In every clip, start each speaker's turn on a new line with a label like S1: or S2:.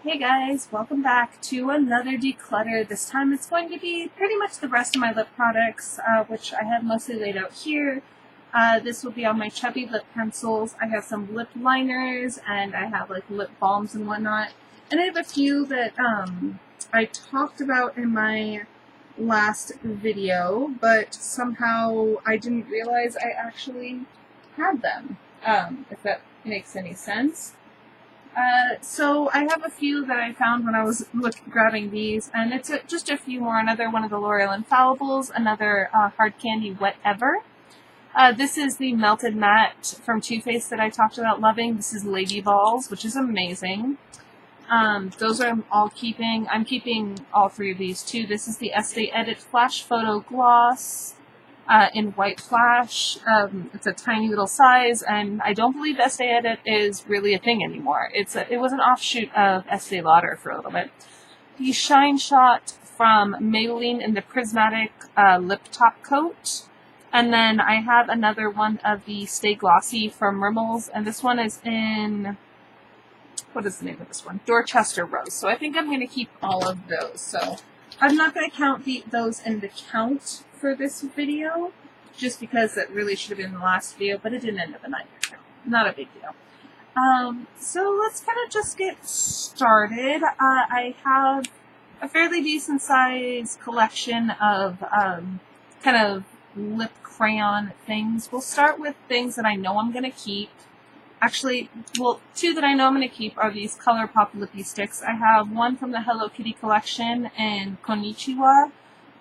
S1: Hey guys, welcome back to another declutter. This time it's going to be pretty much the rest of my lip products, which I have mostly laid out here. This will be all my chubby lip pencils. I have some lip liners and I have like lip balms and whatnot. And I have a few that I talked about in my last video, but somehow I didn't realize I actually had them, if that makes any sense. So I have a few that I found when I was grabbing these, and it's just a few more. Another one of the L'Oreal Infallibles, another Hard Candy Whatever. This is the Melted Matte from Too Faced that I talked about loving. This is Lady Balls, which is amazing. Those I'm all keeping. I'm keeping all three of these too. This is the Estee Edit Flash Photo Gloss. In White Flash. It's a tiny little size, and I don't believe Estee Edit is really a thing anymore. It was an offshoot of Estee Lauder for a little bit. The Shine Shot from Maybelline in the Prismatic Lip Top Coat. And then I have another one of the Stay Glossy from Rimmel's, and this one is in, what is the name of this one? Dorchester Rose. So I think I'm going to keep all of those. So I'm not going to count those in the count for this video, just because it really should have been the last video, but it didn't end up in either count. Not a big deal. So let's kind of just get started. I have a fairly decent sized collection of kind of lip crayon things. We'll start with things that I know I'm going to keep. Actually, well, two that I know I'm going to keep are these ColourPop Lippy Sticks. I have one from the Hello Kitty collection in Konnichiwa,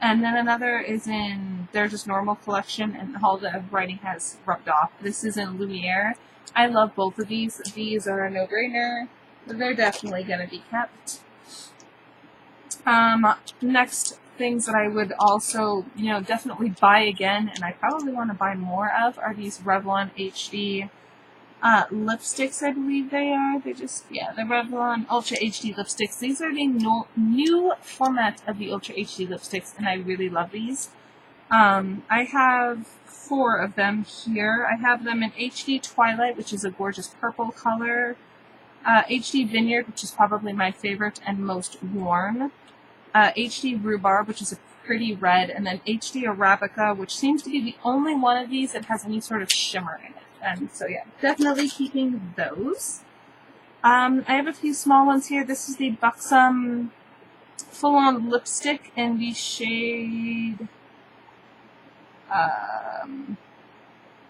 S1: and then another is in their just normal collection, and all the writing has rubbed off. This is in Lumiere. I love both of these. These are a no-brainer. They're definitely going to be kept. Next things that I would also, definitely buy again, and I probably want to buy more of, are these Revlon HD lipsticks, I believe they are. The Revlon Ultra HD lipsticks. These are the new format of the Ultra HD lipsticks, and I really love these. I have 4 of them here. I have them in HD Twilight, which is a gorgeous purple color, HD Vineyard, which is probably my favorite and most worn, HD Rhubarb, which is a pretty red, and then HD Arabica, which seems to be the only one of these that has any sort of shimmer in it. And so yeah, definitely keeping those. I have a few small ones here. This is the Buxom full-on lipstick in the shade, I'm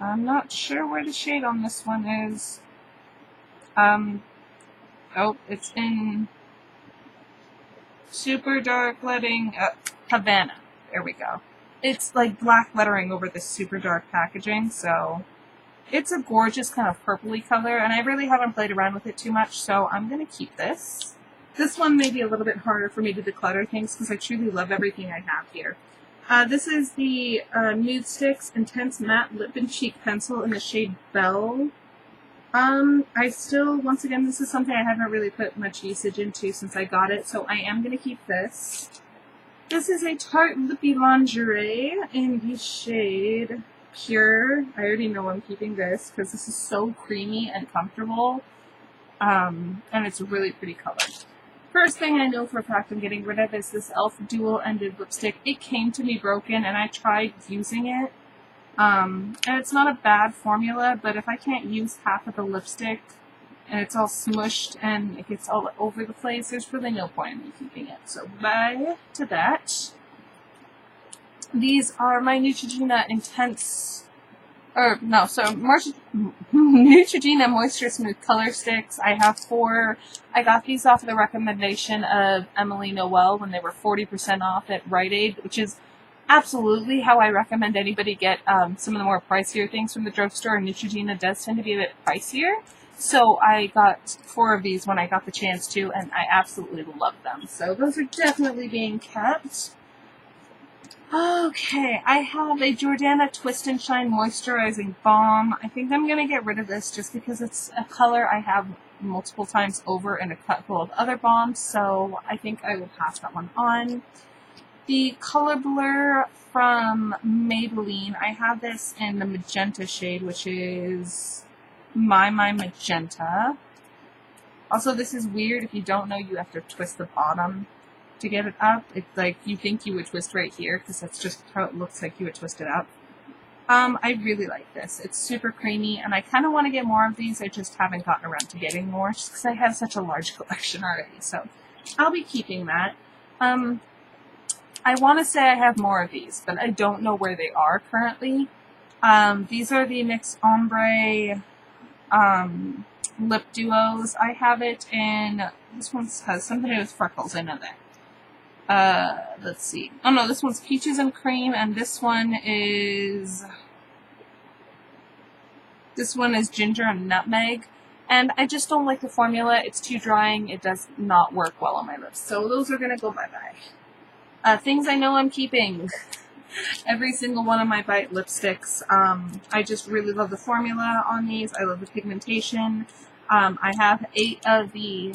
S1: not sure where the shade on this one is. It's in super dark lettering, Havana. There we go. It's like black lettering over this super dark packaging, so it's a gorgeous kind of purpley color, and I really haven't played around with it too much, so I'm going to keep this. This one may be a little bit harder for me to declutter things, because I truly love everything I have here. This is the Nude Sticks Intense Matte Lip and Cheek Pencil in the shade Belle. Once again, this is something I haven't really put much usage into since I got it, so I am going to keep this. This is a Tarte Lippy Lingerie in the shade Pure. I already know I'm keeping this because this is so creamy and comfortable, and it's a really pretty color. First thing I know for a fact I'm getting rid of is this e.l.f. dual-ended lipstick. It came to me broken, and I tried using it, and it's not a bad formula, but if I can't use half of the lipstick and it's all smushed and it gets all over the place, there's really no point in me keeping it. So bye to that. These are my Neutrogena Neutrogena Moisture Smooth Color Sticks. I have 4. I got these off of the recommendation of Emily Noel when they were 40% off at Rite Aid, which is absolutely how I recommend anybody get some of the more pricier things from the drugstore. Neutrogena does tend to be a bit pricier. So I got 4 of these when I got the chance to, and I absolutely love them. So those are definitely being kept. Okay, I have a Jordana Twist and Shine Moisturizing Balm. I think I'm going to get rid of this just because it's a color I have multiple times over in a couple of other balms, so I think I will pass that one on. The Color Blur from Maybelline, I have this in the magenta shade, which is My Magenta. Also, this is weird. If you don't know, you have to twist the bottom to get it up. It's like you think you would twist right here because that's just how it looks like you would twist it up. I really like this. It's super creamy, and I kind of want to get more of these. I just haven't gotten around to getting more just because I have such a large collection already. So I'll be keeping that. I want to say I have more of these, but I don't know where they are currently. These are the NYX Ombre lip duos. I have it in, this one has something to do with freckles, I know that. Let's see. Oh no, this one's Peaches and Cream, and this one is Ginger and Nutmeg. And I just don't like the formula. It's too drying. It does not work well on my lips. So those are going to go bye-bye. Things I know I'm keeping. Every single one of my Bite lipsticks. I just really love the formula on these. I love the pigmentation. I have 8 of the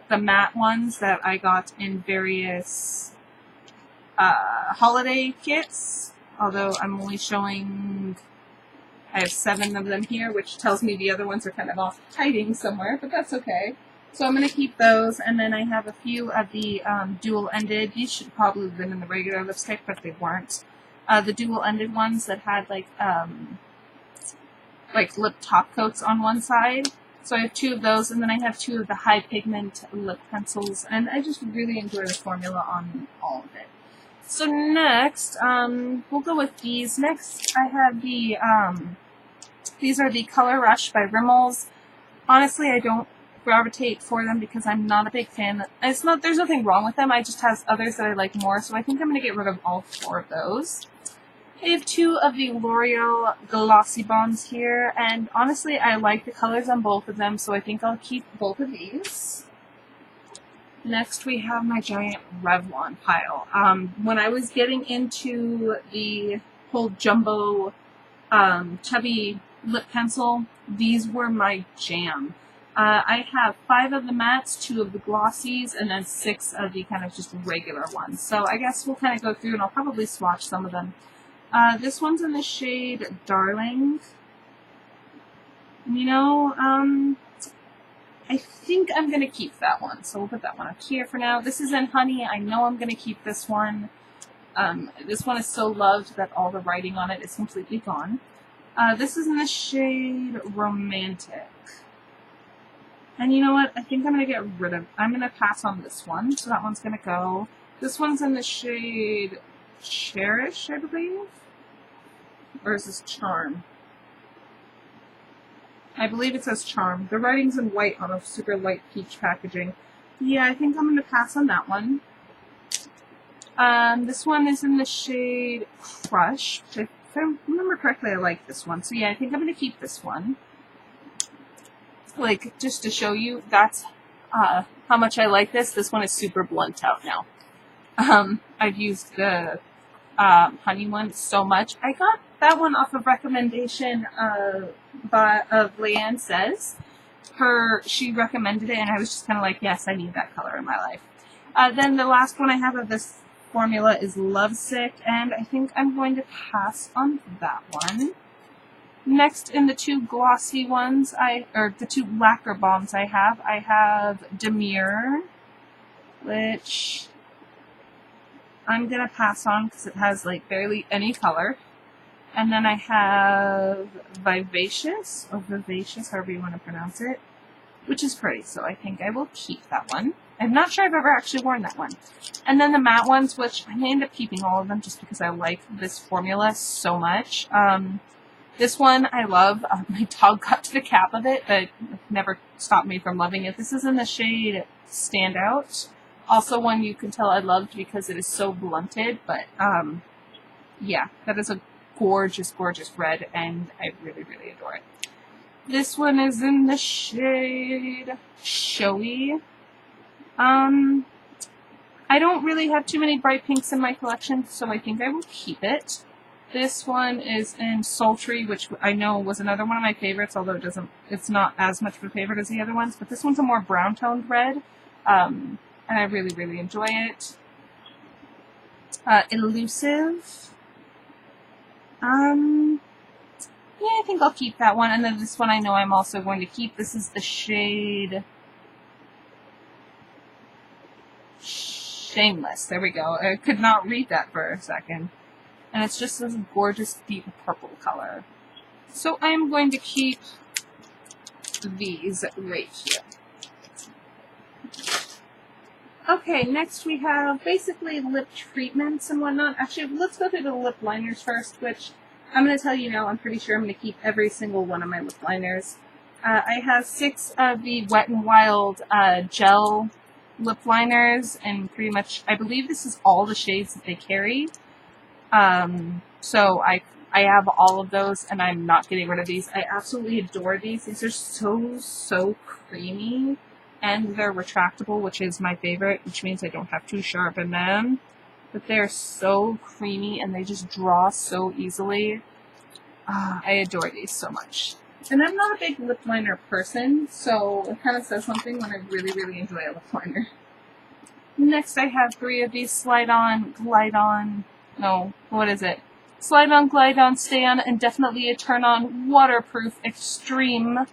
S1: matte ones that I got in various holiday kits. Although I'm only showing, I have 7 of them here, which tells me the other ones are kind of off hiding somewhere, but that's okay. So I'm going to keep those, and then I have a few of the dual-ended. These should probably have been in the regular lipstick, but they weren't. The dual-ended ones that had like lip top coats on one side. So I have 2 of those, and then I have 2 of the high pigment lip pencils, and I just really enjoy the formula on all of it. So next, we'll go with these. Next, I have the these are the Color Rush by Rimmels. Honestly, I don't gravitate for them because I'm not a big fan. There's nothing wrong with them. I just have others that I like more, so I think I'm going to get rid of all 4 of those. I have 2 of the L'Oreal Glossy Bombs here, and honestly, I like the colors on both of them, so I think I'll keep both of these. Next, we have my giant Revlon pile. When I was getting into the whole jumbo chubby lip pencil, these were my jam. I have 5 of the mattes, 2 of the glossies, and then 6 of the kind of just regular ones. So I guess we'll kind of go through, and I'll probably swatch some of them. This one's in the shade Darling. You know, I think I'm going to keep that one. So we'll put that one up here for now. This is in Honey. I know I'm going to keep this one. This one is so loved that all the writing on it is completely gone. This is in the shade Romantic. And you know what? I think I'm going to I'm going to pass on this one. So that one's going to go. This one's in the shade Cherish, I believe. Or is this Charm? I believe it says Charm. The writing's in white on a super light peach packaging. Yeah, I think I'm going to pass on that one. This one is in the shade Crush. Which if I remember correctly, I like this one. So yeah, I think I'm going to keep this one. Like, just to show you, that's how much I like this. This one is super blunt out now. I've used the Honey one so much. I got that one off of recommendation of Leanne Says. She recommended it, and I was just kind of like, yes, I need that color in my life. Then the last one I have of this formula is Lovesick, and I think I'm going to pass on that one. Next, in the 2 glossy ones, the 2 lacquer bombs I have Demure, which I'm going to pass on because it has like barely any color. And then I have Vivacious, or Vivacious, however you want to pronounce it, which is pretty, so I think I will keep that one. I'm not sure I've ever actually worn that one. And then the matte ones, which I may end up keeping all of them just because I like this formula so much. This one I love. My dog got to the cap of it, but never stopped me from loving it. This is in the shade Standout. Also one you can tell I loved because it is so blunted, but yeah, that is a gorgeous, gorgeous red, and I really, really adore it. This one is in the shade Showy. I don't really have too many bright pinks in my collection, so I think I will keep it. This one is in Sultry, which I know was another one of my favorites, although it's not as much of a favorite as the other ones, but this one's a more brown-toned red, and I really, really enjoy it. Elusive. Yeah, I think I'll keep that one, and then this one I know I'm also going to keep. This is the shade Shameless. There we go. I could not read that for a second. And it's just this gorgeous deep purple color. So I'm going to keep these right here. Okay, next we have basically lip treatments and whatnot. Actually, let's go through the lip liners first, which I'm going to tell you now, I'm pretty sure I'm going to keep every single one of my lip liners. I have 6 of the Wet n Wild gel lip liners, and pretty much, I believe this is all the shades that they carry. So I have all of those, and I'm not getting rid of these. I absolutely adore these. These are so creamy, and they're retractable, which is my favorite, which means I don't have to sharpen them. But they're so creamy, and they just draw so easily. I adore these so much. And I'm not a big lip liner person, so it kind of says something when I really enjoy a lip liner. Next, I have 3 of these slide on, glide on, no, what is it? Slide on, glide on, stay on, and definitely a turn on waterproof extreme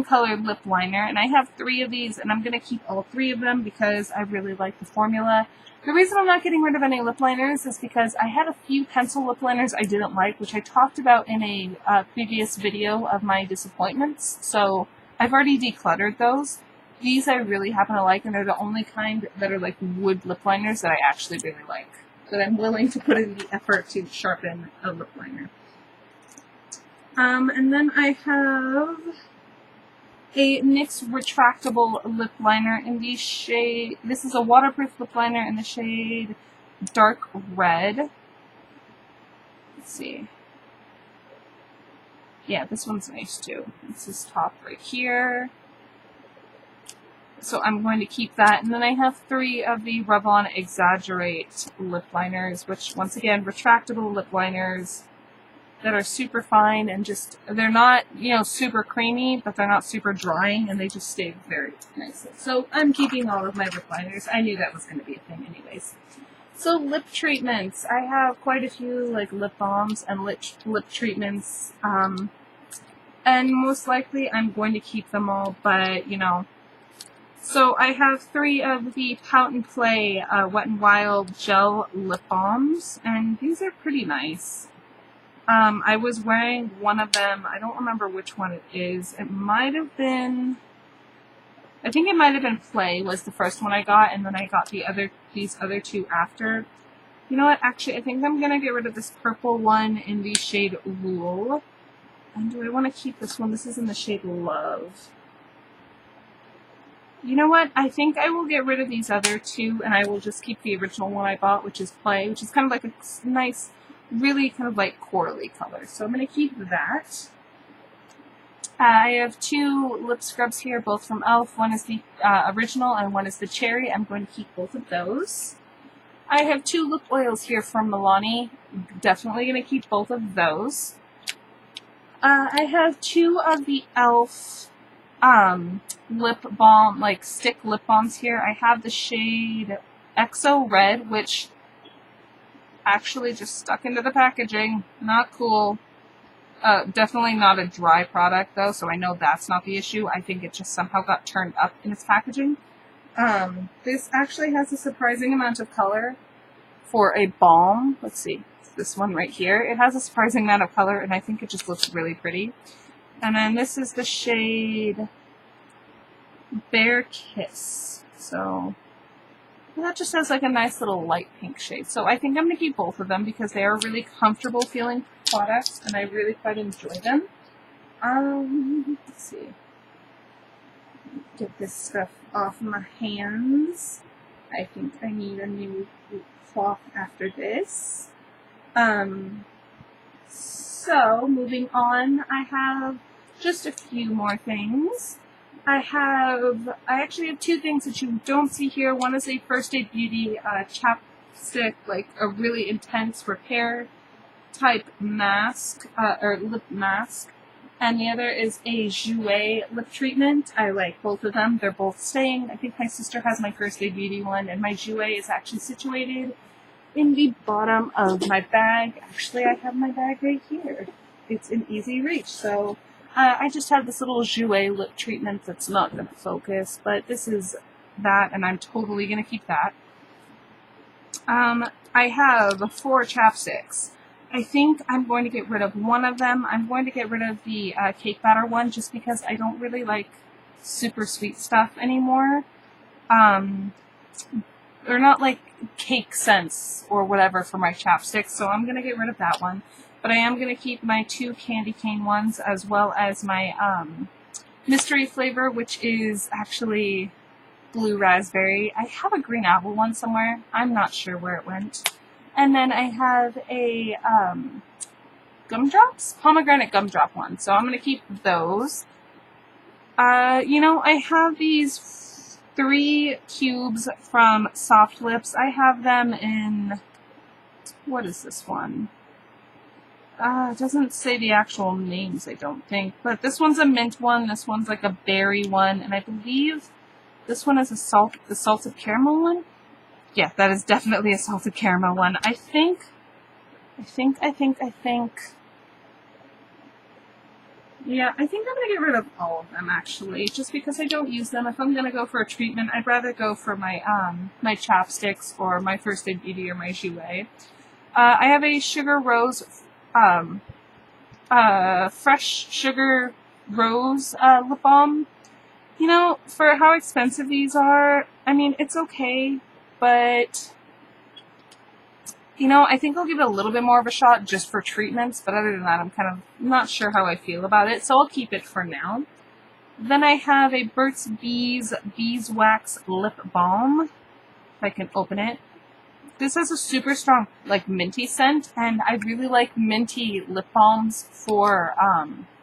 S1: colored lip liner. And I have 3 of these, and I'm going to keep all 3 of them because I really like the formula. The reason I'm not getting rid of any lip liners is because I had a few pencil lip liners I didn't like, which I talked about in a previous video of my disappointments. So I've already decluttered those. These I really happen to like, and they're the only kind that are like wood lip liners that I actually really like. That I'm willing to put in the effort to sharpen a lip liner. And then I have a NYX retractable lip liner in the shade, this is a waterproof lip liner in the shade Dark Red. Let's see. Yeah, this one's nice too. This is top right here. So I'm going to keep that. And then I have 3 of the Rub-On Exaggerate lip liners, which once again, retractable lip liners that are super fine and just, they're not, super creamy, but they're not super drying, and they just stay very nicely. So I'm keeping all of my lip liners. I knew that was going to be a thing anyways. So lip treatments. I have quite a few like lip balms and lip treatments, and most likely I'm going to keep them all, but So I have 3 of the Pout and Play Wet n Wild gel lip balms, and these are pretty nice. I was wearing one of them. I don't remember which one it is. It might have been, I think it might have been Play was the first one I got, and then I got these other 2 after. You know what? Actually, I think I'm going to get rid of this purple one in the shade Rule. And do I want to keep this one? This is in the shade Love. You know what? I think I will get rid of these other 2, and I will just keep the original one I bought, which is Play, which is kind of like a nice, really kind of like corally color. So I'm going to keep that. I have 2 lip scrubs here, both from e.l.f. One is the original, and one is the cherry. I'm going to keep both of those. I have 2 lip oils here from Milani. Definitely going to keep both of those. I have 2 of the e.l.f. Lip balm, like stick lip balms here. I have the shade XO Red, which actually just stuck into the packaging. Not cool. Definitely not a dry product though, so I know that's not the issue. I think it just somehow got turned up in its packaging. This actually has a surprising amount of color for a balm. Let's see, this one right here. It has a surprising amount of color, and I think it just looks really pretty. And then this is the shade Bear Kiss. So that just has like a nice little light pink shade. So I think I'm going to keep both of them because they are really comfortable feeling products, and I really quite enjoy them. Let's see. Get this stuff off my hands. I think I need a new cloth after this. So moving on, I have just a few more things. I actually have 2 things that you don't see here. One is a First Aid Beauty chapstick, like a really intense repair type mask, or lip mask. And the other is a Jouer lip treatment. I like both of them. They're both staying. I think my sister has my First Aid Beauty one, and my Jouer is actually situated in the bottom of my bag. Actually, I have my bag right here. It's in easy reach. So I just have this little Jouer lip treatment that's not going to focus, but this is that, and I'm totally going to keep that. I have 4 chapsticks. I think I'm going to get rid of one of them. I'm going to get rid of the cake batter one just because I don't really like super sweet stuff anymore. They're not like cake scents or whatever for my chapsticks, so I'm going to get rid of that one. But I am going to keep my 2 candy cane ones as well as my mystery flavor, which is actually blue raspberry. I have a green apple one somewhere. I'm not sure where it went. And then I have a gumdrops? Pomegranate gumdrop one. So I'm going to keep those. I have these 3 cubes from Soft Lips. I have them in... What is this one? It doesn't say the actual names, I don't think. But this one's a mint one. This one's like a berry one. And I believe this one is the salted caramel one. Yeah, that is definitely a salted caramel one. I think. Yeah, I think I'm going to get rid of all of them, actually, just because I don't use them. If I'm going to go for a treatment, I'd rather go for my my chapsticks or my First Aid Beauty or my Jouet. I have a Sugar Rose, Fresh Sugar Rose lip balm. You know, for how expensive these are, I mean, it's okay, but... I think I'll give it a little bit more of a shot just for treatments, but other than that, I'm kind of not sure how I feel about it, so I'll keep it for now. Then I have a Burt's Bees Beeswax Lip Balm, if I can open it. This has a super strong, minty scent, and I really like minty lip balms for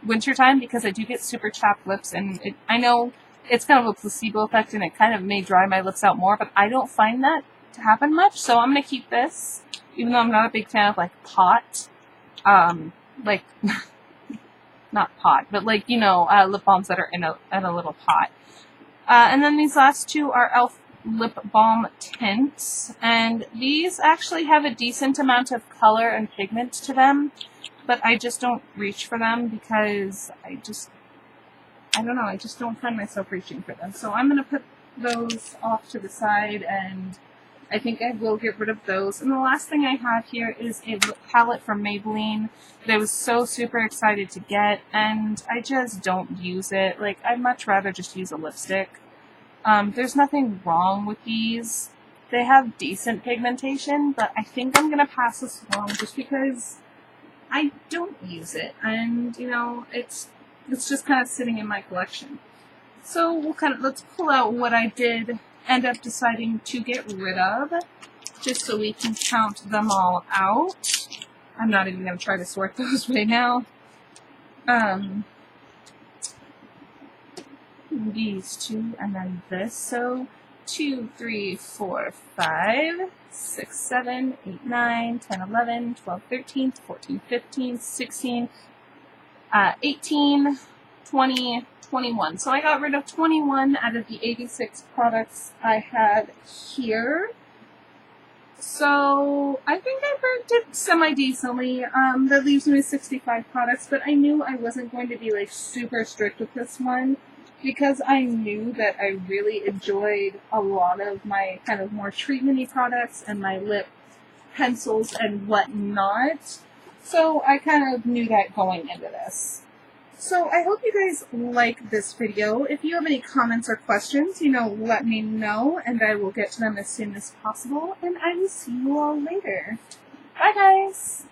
S1: wintertime because I do get super chapped lips, and I know it's kind of a placebo effect, and it kind of may dry my lips out more, but I don't find that to happen much, so I'm going to keep this. Even though I'm not a big fan of, pot, not pot, but, lip balms that are in a little pot. And then these last 2 are e.l.f. Lip Balm Tints, and these actually have a decent amount of color and pigment to them, but I just don't reach for them because I don't know, I just don't find myself reaching for them. So I'm going to put those off to the side, and I think I will get rid of those. And the last thing I have here is a lip palette from Maybelline that I was so super excited to get, and I just don't use it. I'd much rather just use a lipstick. There's nothing wrong with these. They have decent pigmentation, but I think I'm going to pass this along just because I don't use it. And, it's just kind of sitting in my collection. So let's pull out what I did end up deciding to get rid of, just so we can count them all out. I'm not even going to try to sort those right now. These 2 and then this. So 2, 3, 4, 5, 6, 7, 8, 9, 10, 11, 12, 13, 14, 15, 16, 18, 20, 21. So I got rid of 21 out of the 86 products I had here. So I think I did semi-decently. That leaves me with 65 products, but I knew I wasn't going to be super strict with this one because I knew that I really enjoyed a lot of my kind of more treatment-y products and my lip pencils and whatnot. So I kind of knew that going into this. So I hope you guys like this video. If you have any comments or questions, let me know, and I will get to them as soon as possible, and I will see you all later. Bye, guys!